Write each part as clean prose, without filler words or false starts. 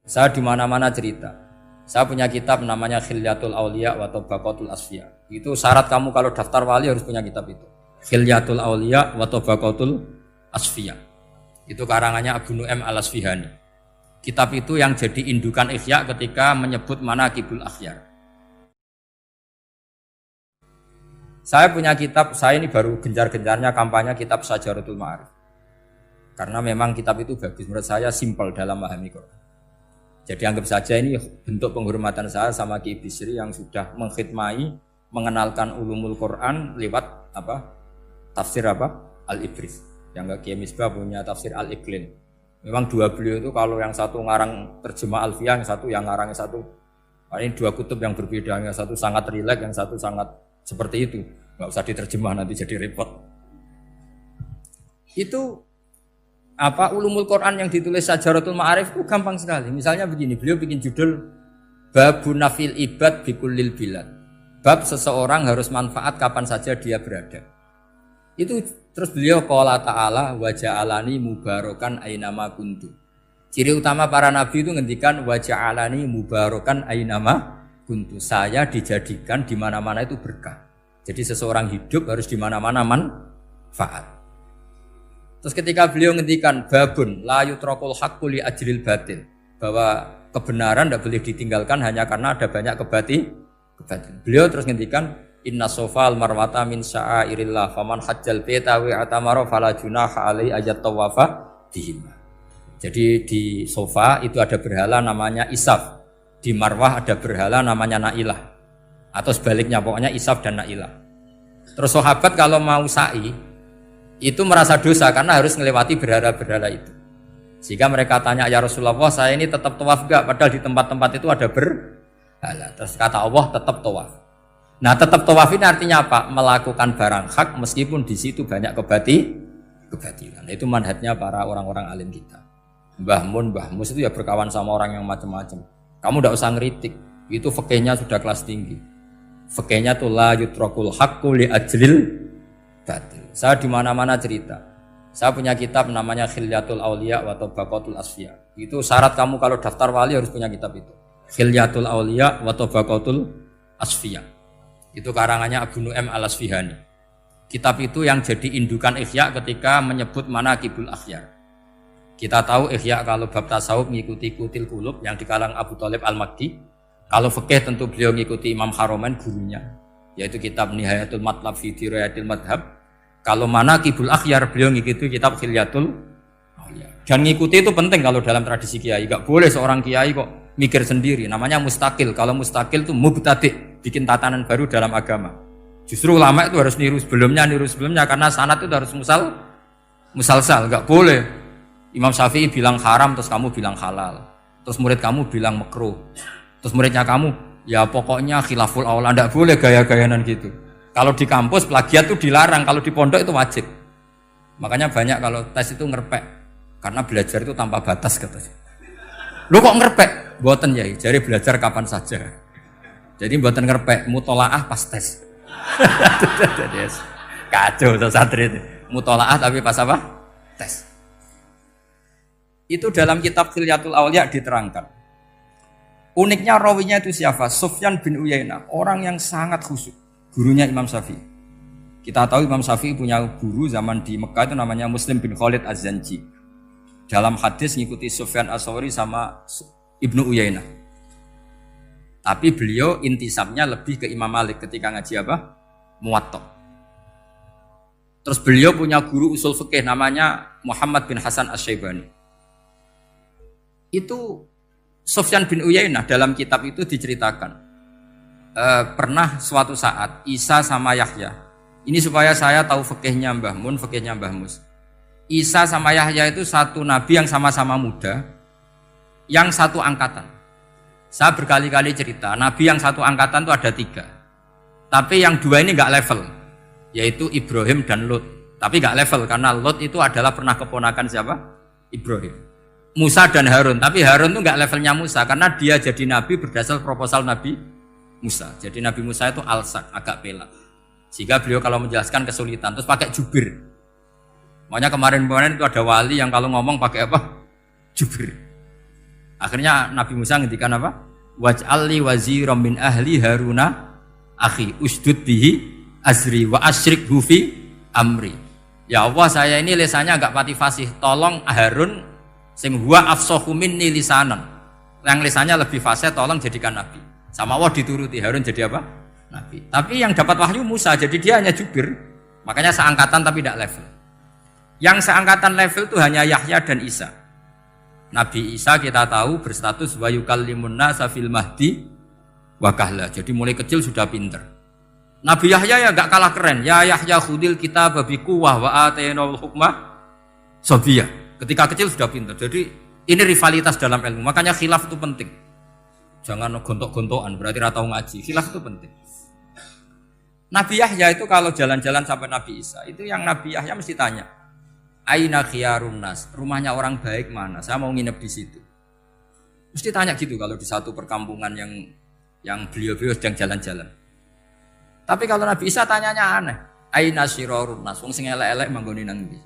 Saya di mana-mana cerita. Saya punya kitab namanya Khilyatul Auliya wa Tabaqatul Asfiya. Itu syarat kamu kalau daftar wali harus punya kitab itu. Khilyatul Auliya wa Tabaqatul Asfiya. Itu karangannya Abu Nu'aim Al-Asfihani. Kitab itu yang jadi indukan Ihya ketika menyebut Manaqibul Akhyar. Saya punya kitab, saya ini baru gencar-gencarnya kampanye kitab Syajaratul Ma'arif. Karena memang kitab itu bagus, menurut saya simpel dalam memahami Quran. Jadi anggap saja ini bentuk penghormatan saya sama Ki Bisri yang sudah mengkhidmai, mengenalkan ulumul Quran lewat tafsir Al-Ibris. Yang Ki Misbah punya tafsir Al-Iqlin. Memang dua beliau itu kalau yang satu ngarang terjemah Alfiyah, yang satu yang ngarang satu. Ini dua kutub yang berbeda, yang satu sangat rileks, yang satu sangat seperti itu. Nggak usah diterjemah nanti jadi repot. Itu ulumul Quran yang ditulis Syajaratul Ma'arif itu gampang sekali. Misalnya begini, beliau bikin judul Babun Nafil Ibad Bikullil Bilad. Bab seseorang harus manfaat kapan saja dia berada. Itu terus beliau qala ta'ala wa ja'alani mubarakan ainama kuntu. Ciri utama para nabi itu ngendikan wa ja'alani mubarakan ainama kuntu. Saya dijadikan di mana-mana itu berkah. Jadi seseorang hidup harus di mana-mana manfaat. Terus ketika beliau ngendikan babun la yutrakul haqqu li ajril batil, bahwa kebenaran tidak boleh ditinggalkan hanya karena ada banyak kebatilan. Beliau terus ngendikan inna sofal marwata min sya'airillah faman hajjal baita wa atamara fala junaha alai ayat tawafa bihima. Jadi di sofa itu ada berhala namanya Isaf, di Marwah ada berhala namanya Nailah, atau sebaliknya pokoknya Isaf dan Nailah. Terus sahabat kalau mau sa'i itu merasa dosa karena harus melewati berhala-berhala itu. Sehingga mereka tanya, ya Rasulullah, saya ini tetap tawaf gak? Padahal di tempat-tempat itu ada berhala. Terus kata Allah, tetap tawaf. Nah, tetap tawaf ini artinya apa? Melakukan barang hak meskipun di situ banyak kebatilan. Itu manhajnya para orang-orang alim kita. Mbah Mun, Mbah Mus itu ya berkawan sama orang yang macam-macam. Kamu tidak usah ngeritik. Itu fikihnya sudah kelas tinggi. Fikihnya tuh la yutrakul haqqu li ajlil batil. Saya di mana-mana cerita. Saya punya kitab namanya Khilyatul Auliya wa Tabaqatul Asfiya. Itu syarat kamu kalau daftar wali harus punya kitab itu. Khilyatul Auliya wa Tabaqatul Asfiya. Itu karangannya Abu Nu'aim Al-Asfihani. Kitab itu yang jadi indukan Ihya ketika menyebut Manaqibul Akhyar. Kita tahu Ihya kalau bab tasawuf mengikuti Kutil Qulub yang dikalang Abu Thalib Al-Makki. Kalau fikih tentu beliau mengikuti Imam Haromen gurunya, yaitu kitab Nihayatul Matlab fi Dirayatil Madhab. Kalau Manaqibul Akhyar beliau mengikuti kitab Khilyatul Auliya. Dan mengikuti itu penting kalau dalam tradisi kiai. Enggak boleh seorang kiai kok mikir sendiri, namanya mustaqil. Kalau mustaqil itu mubtadi', bikin tatanan baru dalam agama. Justru ulama itu harus niru sebelumnya karena sanad itu harus musalsal. Enggak boleh Imam Syafi'i bilang haram terus kamu bilang halal, terus murid kamu bilang makruh, terus muridnya kamu ya pokoknya khilaful aula. Enggak boleh gaya-gayanan gitu. Kalau di kampus plagiat itu dilarang, kalau di pondok itu wajib. Makanya banyak kalau tes itu ngerpek, karena belajar itu tanpa batas katanya. Lu kok ngerpek? Mboten ya, jadi belajar kapan saja. Jadi mboten ngerpek, mutolaah pas tes. Jadi kacau tuh santri itu. Mutolaah tapi pas apa? Tes. Itu dalam kitab Khilyatul Auliya diterangkan. Uniknya rawinya itu siapa? Sufyan bin Uyainah, orang yang sangat khusyuk. Gurunya Imam Syafi'i. Kita tahu Imam Syafi'i punya guru zaman di Mekah itu namanya Muslim bin Khalid Az-Zanji. Dalam hadis ngikuti Sufyan As-Sawri sama Ibnu Uyainah. Tapi beliau intisabnya lebih ke Imam Malik ketika ngaji Muwatta. Terus beliau punya guru usul fikih namanya Muhammad bin Hasan Asy-Syaibani. Itu Sufyan bin Uyainah dalam kitab itu diceritakan. Pernah suatu saat Isa sama Yahya, ini supaya saya tahu fikihnya Mbah Mun, fikihnya Mbah Mus. Isa sama Yahya itu satu nabi yang sama-sama muda, yang satu angkatan. Saya berkali-kali cerita, nabi yang satu angkatan itu ada 3, tapi yang 2 ini nggak level, yaitu Ibrahim dan Lot. Tapi nggak level karena Lot itu adalah pernah keponakan siapa? Ibrahim. Musa dan Harun, tapi Harun itu nggak levelnya Musa karena dia jadi nabi berdasar proposal Nabi Musa. Jadi Nabi Musa itu alsak, agak pelat. Sehingga beliau kalau menjelaskan kesulitan, terus pakai jubir. Makanya kemarin-kemarin itu ada wali yang kalau ngomong pakai apa? Jubir. Akhirnya Nabi Musa ngendikan apa? Waj'alli waziran min ahli Haruna akhi usdud bihi azri wa asyrikhu fi amri. Ya Allah, saya ini lisannya agak pati fasih, tolong Harun sing huwa afsahu minni lisanan. Yang lisannya lebih fasih tolong jadikan nabi. Sama Allah dituruti, Harun jadi apa? Nabi. Tapi yang dapat wahyu Musa, jadi dia hanya jubir. Makanya seangkatan tapi tidak level. Yang seangkatan level itu hanya Yahya dan Isa. Nabi Isa kita tahu berstatus wa yukallimun nasa fil mahdi wa kahla. Jadi mulai kecil sudah pinter. Nabi Yahya ya enggak kalah keren. Ya Yahya khudil kitab bi quwwah wa atainal hukmah sabiyah. Ketika kecil sudah pinter. Jadi ini rivalitas dalam ilmu. Makanya khilaf itu penting. Jangan gontok-gontokan berarti ora tahu ngaji. Khilaf itu penting. Nabi Yahya itu kalau jalan-jalan sampai Nabi Isa, itu yang Nabi Yahya mesti tanya, aina khiyarun nas, rumahnya orang baik mana? Saya mau nginep di situ. Mesti tanya gitu kalau di satu perkampungan yang beliau-beliau sedang jalan-jalan. Tapi kalau Nabi Isa tanyanya aneh, aina syirarun nas, wong sing elek-elek manggone nang ndi?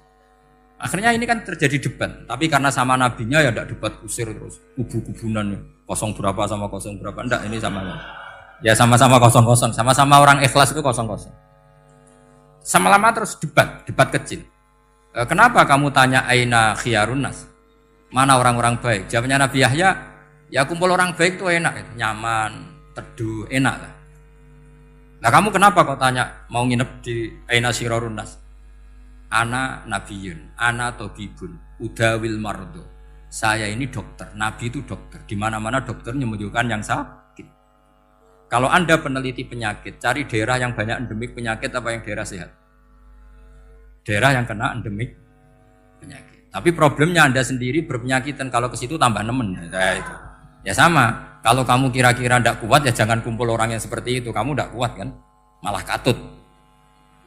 Akhirnya ini kan terjadi debat, tapi karena sama nabinya ya ndak debat kusir terus, kubu-kubunan kosong berapa sama kosong berapa, enggak, ini sama. Ya sama-sama kosong-kosong, sama-sama orang ikhlas itu kosong-kosong. Sama lama terus debat kecil. Kenapa kamu tanya aina khiyarun nas? Mana orang-orang baik? Jawabnya Nabi Yahya, ya kumpul orang baik itu enak, nyaman, teduh, enak lah. Nah kamu kenapa kau tanya mau nginep di aina syirarun nas? Ana nabiyun, ana tobibun, udawil mardo. Saya ini dokter, nabi itu dokter. Di mana-mana dokter menyembuhkan yang sakit. Kalau Anda peneliti penyakit, cari daerah yang banyak endemik penyakit apa yang daerah sehat? Daerah yang kena endemik penyakit. Tapi problemnya Anda sendiri berpenyakit dan kalau ke situ tambah nemen. Ya, itu. Ya sama, kalau kamu kira-kira tidak kuat ya jangan kumpul orang yang seperti itu. Kamu tidak kuat kan? Malah katut.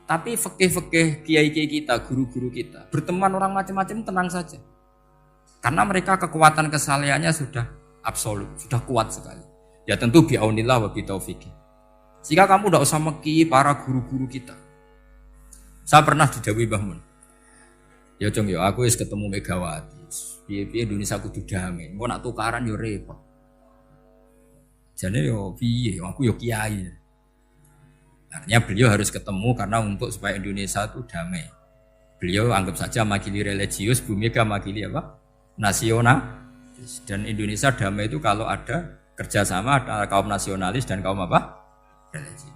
Tapi fikih-fikih kiai-kiai kita, guru-guru kita, berteman orang macam-macam tenang saja. Karena mereka kekuatan kesalehannya sudah absolut, sudah kuat sekali. Ya tentu bi'aunillah wa bitaufiqih. Sehingga kamu tidak usah meki para guru-guru kita. Saya pernah didhawuhi Mbah Mun. Ya Jong ya aku wis ketemu Megawati. Piye-piye Indonesia kudu damai. Engko nak tukaran yo repot. Jane yo piye aku yo kiai. Artinya beliau harus ketemu karena untuk supaya Indonesia itu damai. Beliau anggap saja makili religius, Bu Mega makili apa? Nasional. Dan Indonesia damai itu kalau ada kerjasama antara kaum nasionalis dan kaum apa? Religi.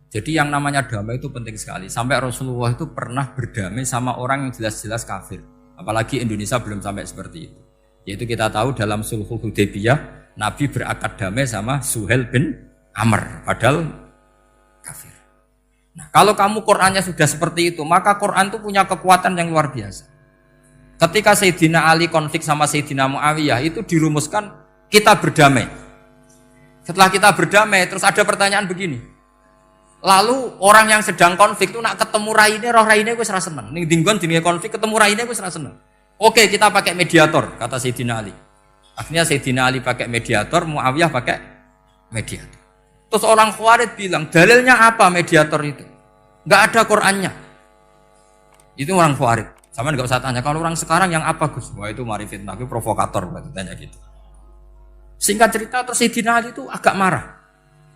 Jadi yang namanya damai itu penting sekali. Sampai Rasulullah itu pernah berdamai sama orang yang jelas-jelas kafir. Apalagi Indonesia belum sampai seperti itu. Yaitu kita tahu dalam Sulhul Hudaybiyah, Nabi berakad damai sama Suhail bin Amr, padahal kafir. Nah, kalau kamu Qur'annya sudah seperti itu, maka Qur'an itu punya kekuatan yang luar biasa. Ketika Sayyidina Ali konflik sama Sayyidina Muawiyah, itu dirumuskan kita berdamai. Setelah kita berdamai, terus ada pertanyaan begini. Lalu orang yang sedang konflik itu nak ketemu raine, roh raine wis ra seneng. Ning dinggon jenenge konflik ketemu raine wis ra seneng. Oke, kita pakai mediator, kata Sayyidina Ali. Akhirnya Sayyidina Ali pakai mediator, Muawiyah pakai mediator. Terus orang Khawarij bilang, dalilnya apa mediator itu? Enggak ada Qur'annya. Itu orang Khawarij. Sama enggak usah tanya, kalau orang sekarang yang apa Gus? Wah itu mari fitnah, itu provokator berarti tanya gitu. Singkat cerita terus Sayyidina Ali itu agak marah.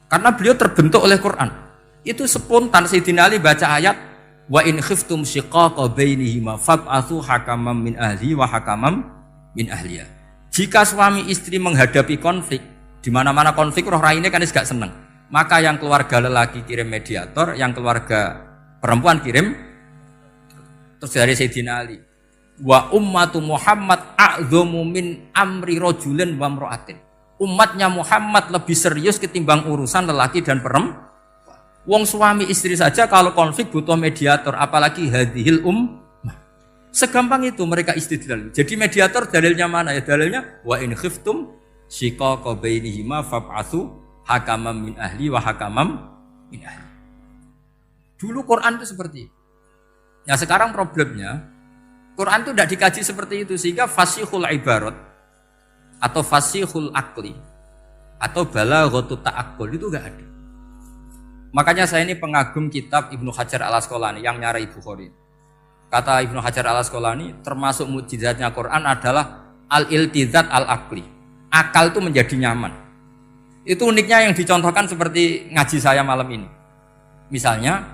Karena beliau terbentuk oleh Quran. Itu spontan Sayyidina Ali baca ayat wa in khiftum shiqaqa bainihima fab'atsu hakaman min ahli wa hakaman min ahliya. Jika suami istri menghadapi konflik, di mana-mana konflik roh raine kan gak seneng. Maka yang keluarga lelaki kirim mediator, yang keluarga perempuan kirim. Terus dari Sayyidina Ali, wa ummatu Muhammad a'dhamu min amri rajulin wa imra'atin. Umatnya Muhammad lebih serius ketimbang urusan lelaki dan perempuan. Wong suami istri saja kalau konflik butuh mediator, apalagi hadhil ummah. Segampang itu mereka istidlal. Jadi mediator dalilnya mana ya? Dalilnya wa in khiftum shiqaqa bainihima fab'atsu hakaman min ahli wa hakaman min ahli. Dulu Quran itu seperti itu. Nah sekarang problemnya Quran itu tidak dikaji seperti itu sehingga fasihul ibarat atau fasihul akli atau balaghatut ta'aqqul itu enggak ada. Makanya saya ini pengagum kitab Ibnu Hajar al-Asqalani yang nyarai Bukhari. Kata Ibnu Hajar al-Asqalani termasuk mukjizatnya Quran adalah al-iltizat al-akli. Akal itu menjadi nyaman. Itu uniknya yang dicontohkan seperti ngaji saya malam ini. Misalnya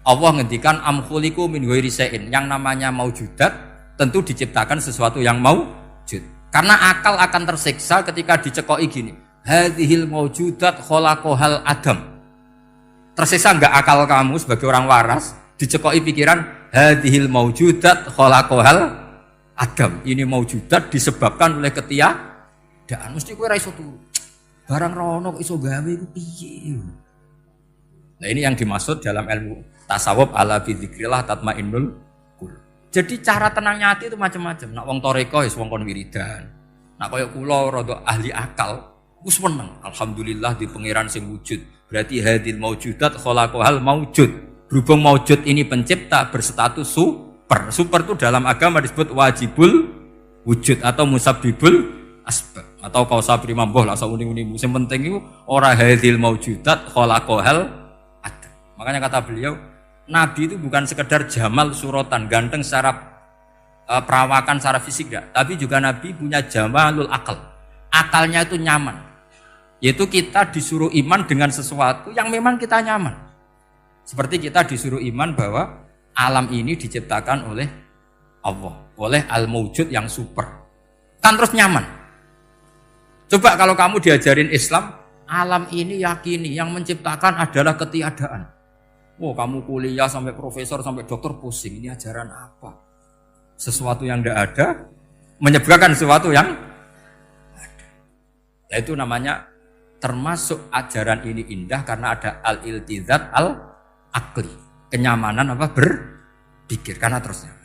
Allah ngendikan am khuliqu min ghairi syai'in, yang namanya maujudat tentu diciptakan sesuatu yang maujud. Karena akal akan tersiksa ketika dicekoki gini. Hadhil maujudat khalaqahal adam. Tersiksa enggak akal kamu sebagai orang waras dicekoki pikiran hadhil maujudat khalaqahal adam. Ini maujudat disebabkan oleh ketiadaan. Mesti kowe ra iso turu. Barang rono kok iso gawe iku piye? Nah, ini yang dimaksud dalam ilmu tasawuf ala bi dzikrillah tatmainnul qulub. Jadi cara tenangnya hati itu macam-macam. Nak wong toreko wis wong kon wiridan. Nak kaya kula rada ahli akal, wis meneng. Alhamdulillah di pangeran sing wujud. Berarti hadil maujudat khalaqahal maujud. Berhubung maujud ini pencipta berstatus super. Super itu dalam agama disebut wajibul wujud atau musabbibul asbab atau kausa primamboh lah sauni-uni. Sing penting itu ora hadil maujudat khalaqahal adam. Makanya kata beliau, Nabi itu bukan sekedar jamal suratan, ganteng secara perawakan, secara fisik enggak, tapi juga Nabi punya jamalul akal. Akalnya itu nyaman. Yaitu kita disuruh iman dengan sesuatu yang memang kita nyaman. Seperti kita disuruh iman bahwa alam ini diciptakan oleh Allah, oleh al-maujud yang super. Kan terus nyaman. Coba kalau kamu diajarin Islam, alam ini yakini yang menciptakan adalah ketiadaan. Oh, kamu kuliah sampai profesor, sampai dokter pusing. Ini ajaran apa? Sesuatu yang tidak ada menyebabkan sesuatu yang ada. Itu namanya termasuk ajaran ini indah karena ada al-iltizat al-akli. Kenyamanan apa? Berpikir. Karena terusnya.